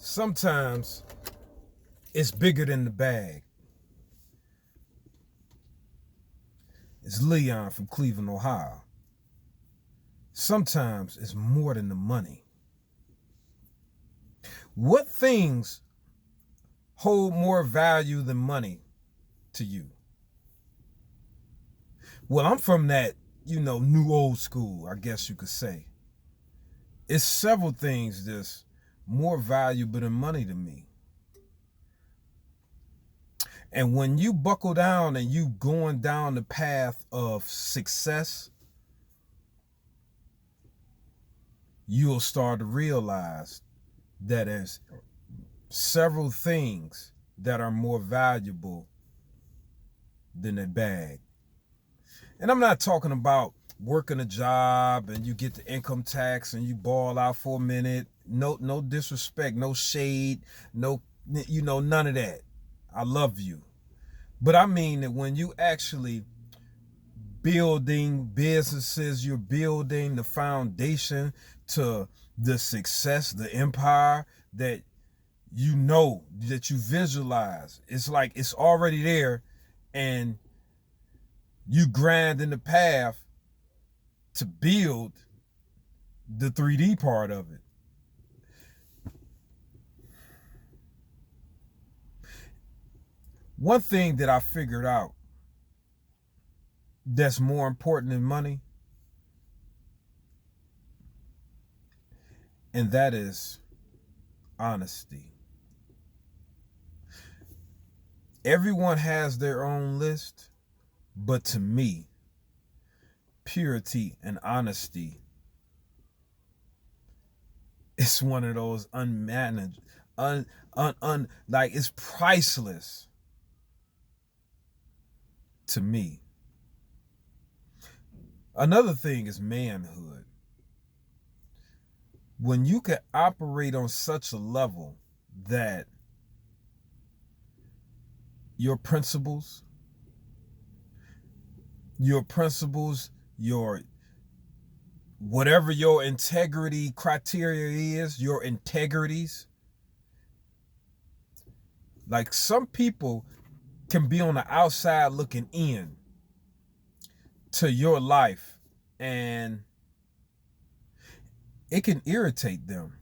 Sometimes it's bigger than the bag. It's Leon from Cleveland, Ohio. Sometimes it's more than the money. What things hold more value than money to you? Well, I'm from that, new old school, I guess you could say. It's several things that's more valuable than money to me. And when you buckle down and you going down the path of success, you'll start to realize that there's several things that are more valuable than a bag. And I'm not talking about working a job and you get the income tax and you ball out for a minute. No disrespect, no shade, none of that. I love you. But I mean that when you actually building businesses, you're building the foundation to the success, the empire that that you visualize. It's like it's already there and you grind in the path to build the 3D part of it. One thing that I figured out that's more important than money, and that is honesty. Everyone has their own list, but to me, purity and honesty is one of those unmanaged, like it's priceless to me. Another thing is manhood. When you can operate on such a level that your principles, your whatever your integrity criteria is, your integrities. Like some people can be on the outside looking in to your life and it can irritate them.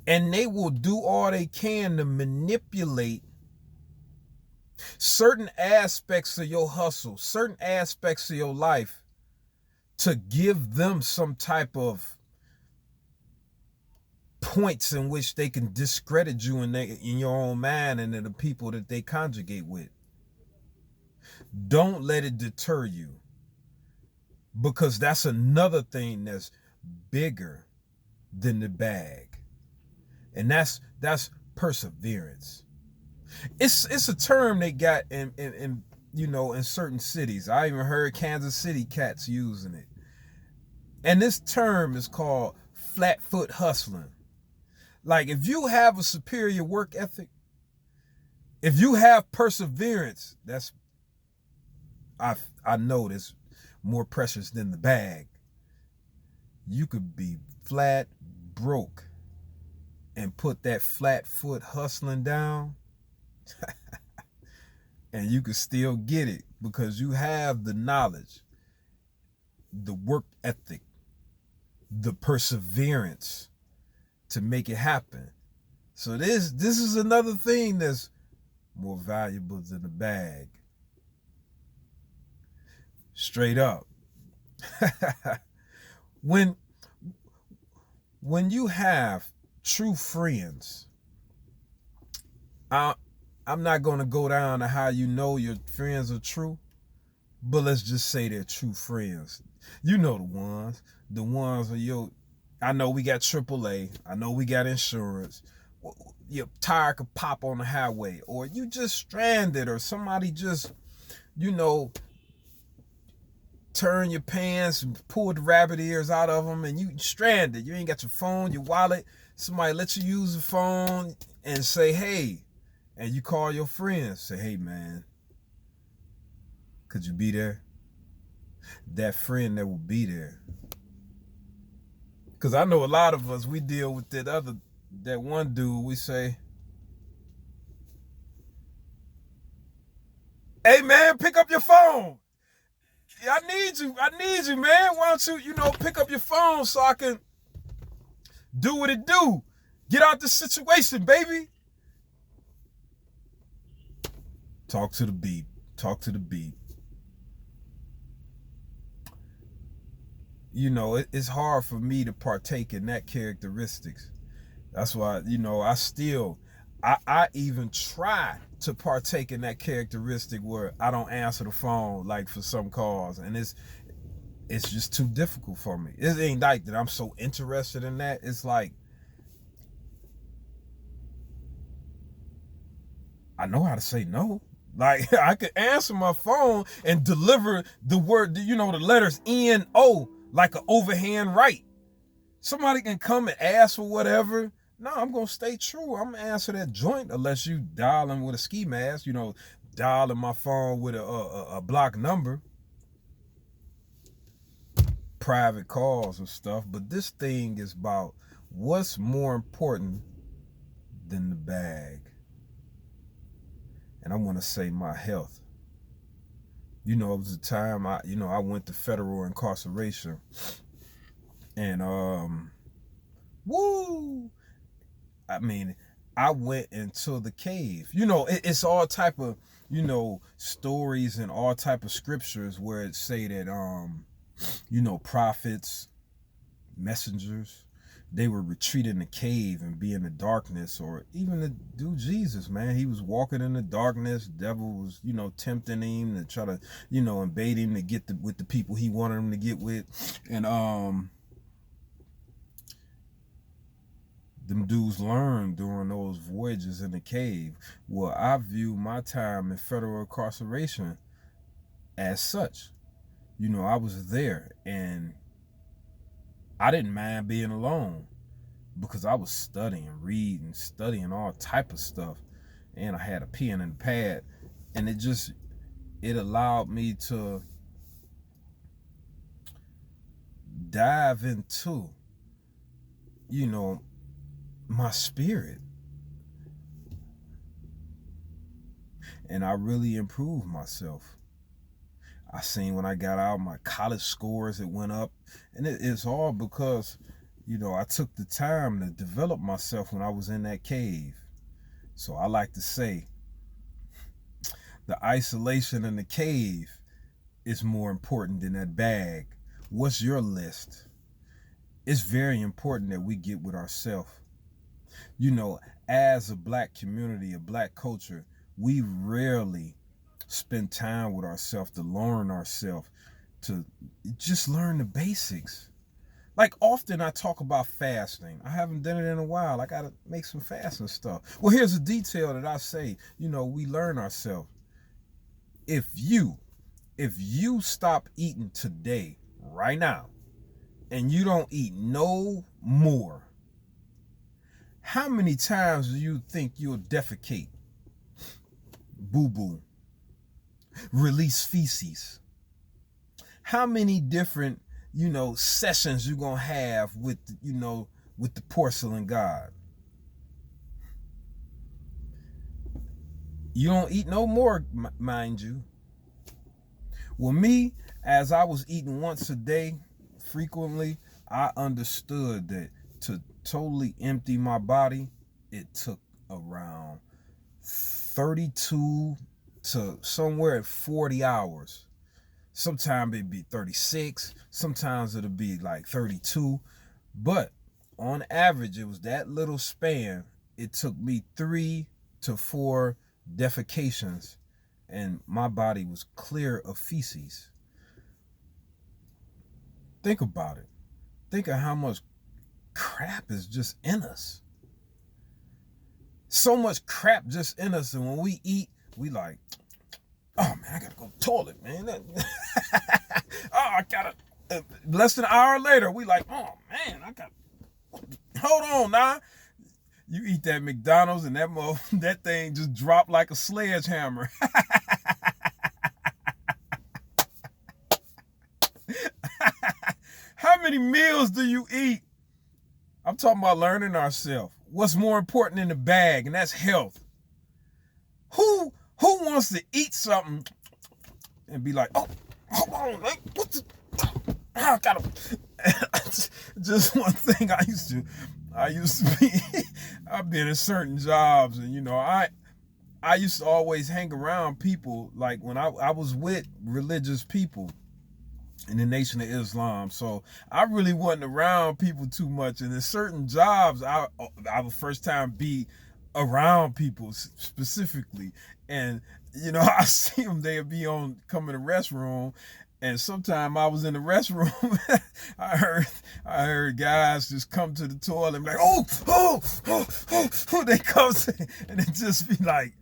And they will do all they can to manipulate certain aspects of your hustle, certain aspects of your life to give them some type of points in which they can discredit you in your own mind and in the people that they conjugate with. Don't let it deter you, because that's another thing that's bigger than the bag, and that's perseverance. It's a term they got in certain cities. I even heard Kansas City cats using it, and this term is called flat foot hustling. Like if you have a superior work ethic, if you have perseverance, I know that's more precious than the bag. You could be flat broke and put that flat foot hustling down and you could still get it because you have the knowledge, the work ethic, the perseverance to make it happen. So this is another thing that's more valuable than the bag. Straight up. When you have true friends, I'm not going to go down to how you know your friends are true, but let's just say they're true friends. You know the ones where I know we got AAA, I know we got insurance, your tire could pop on the highway, or you just stranded, or somebody just, turn your pants and pull the rabbit ears out of them and you stranded. You ain't got your phone, your wallet. Somebody let you use the phone and say, hey, and you call your friends, say, hey, man, could you be there? That friend that will be there. Because I know a lot of us, we deal with that other that one dude, we say, hey man, pick up your phone. I need you. I need you, man. Why don't you, pick up your phone so I can do what it do? Get out the situation, baby. Talk to the beat. Talk to the beat. It's hard for me to partake in that characteristics. That's why, I even try to partake in that characteristic where I don't answer the phone like for some calls, and it's just too difficult for me. It ain't like that I'm so interested in that. It's like I know how to say no. Like I could answer my phone and deliver the word, the letters N-O like an overhand right. Somebody can come and ask for whatever. No, I'm gonna stay true. I'm gonna answer that joint unless you dialing with a ski mask, dialing my phone with a block number, private calls and stuff. But this thing is about what's more important than the bag. And I want to say my health. It was a time I went to federal incarceration, and woo, I mean, I went into the cave. It's all type of stories and all type of scriptures where it say that prophets, messengers, they would retreat in the cave and be in the darkness. Or even the dude Jesus, man, he was walking in the darkness. Devil was tempting him to try to invade him to get with the people he wanted him to get with. And them dudes learned during those voyages in the cave. Well, I view my time in federal incarceration as such. I was there, and I didn't mind being alone because I was studying, reading, studying all type of stuff, and I had a pen and a pad, and it allowed me to dive into my spirit, and I really improved myself. I seen when I got out, my college scores, it went up, and it's all because I took the time to develop myself when I was in that cave. So I like to say the isolation in the cave is more important than that bag. What's your list? It's very important that we get with ourselves. As a black community, a black culture, we rarely spend time with ourselves to learn ourselves, to just learn the basics. Like often I talk about fasting. I haven't done it in a while. I gotta make some fasting stuff. Well, here's a detail that I say, we learn ourselves. If you stop eating today, right now, and you don't eat no more, how many times do you think you'll defecate, boo-boo, release feces? How many different, sessions you gonna have with, with the porcelain god? You don't eat no more, mind you. Well, me, as I was eating once a day, frequently, I understood that to totally empty my body, it took around 32 to somewhere at 40 hours. Sometimes it'd be 36, sometimes it'll be like 32, but on average, it was that little span. It took me 3 to 4 defecations, and my body was clear of feces. Think about it. Think of how much crap is just in us. So much crap just in us, and when we eat, we like, oh man, I gotta go to the toilet, man. Oh, I gotta. Less than an hour later, we like, oh man, I got. Hold on, now. You eat that McDonald's and that thing just dropped like a sledgehammer. How many meals do you eat? I'm talking about learning ourselves. What's more important in the bag, and that's health. Who wants to eat something and be like, oh, hold on, what the, I gotta. Just one thing I used to be. I've been in certain jobs, and I used to always hang around people like when I was with religious people in the Nation of Islam. So I really wasn't around people too much. And in certain jobs, I would first time be around people specifically. And, I see them, they'd be come in the restroom. And sometime I was in the restroom, I heard guys just come to the toilet and be like, oh, they come to, and it just be like,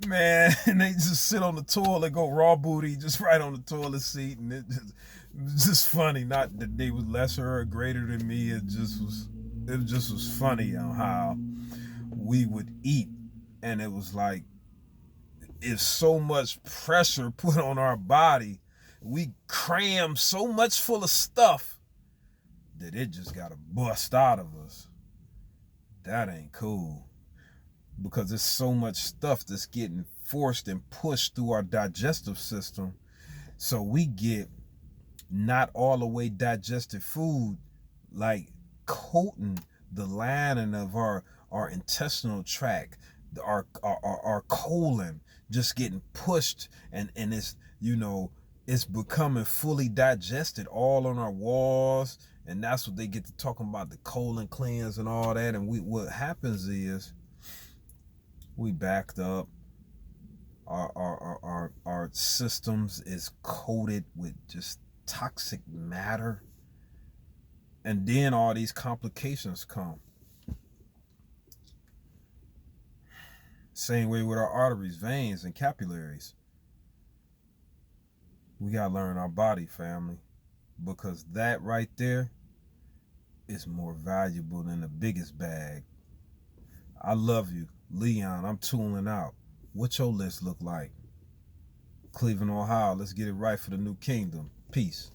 man, and they just sit on the toilet, go raw booty, just right on the toilet seat, and it just funny. Not that they was lesser or greater than me. It just was funny on how we would eat, and it was like it's so much pressure put on our body. We cram so much full of stuff that it just gotta bust out of us. That ain't cool. Because there's so much stuff that's getting forced and pushed through our digestive system. So we get not all the way digested food, like coating the lining of our intestinal tract, our colon just getting pushed, and it's, it's becoming fully digested all on our walls. And that's what they get to talking about, the colon cleanse and all that. And what happens is, we backed up. Our systems is coated with just toxic matter, and then all these complications come. Same way with our arteries, veins, and capillaries. We gotta learn our body, family, because that right there is more valuable than the biggest bag. I love you. Leon, I'm tooling out. What your list look like? Cleveland, Ohio. Let's get it right for the new kingdom. Peace.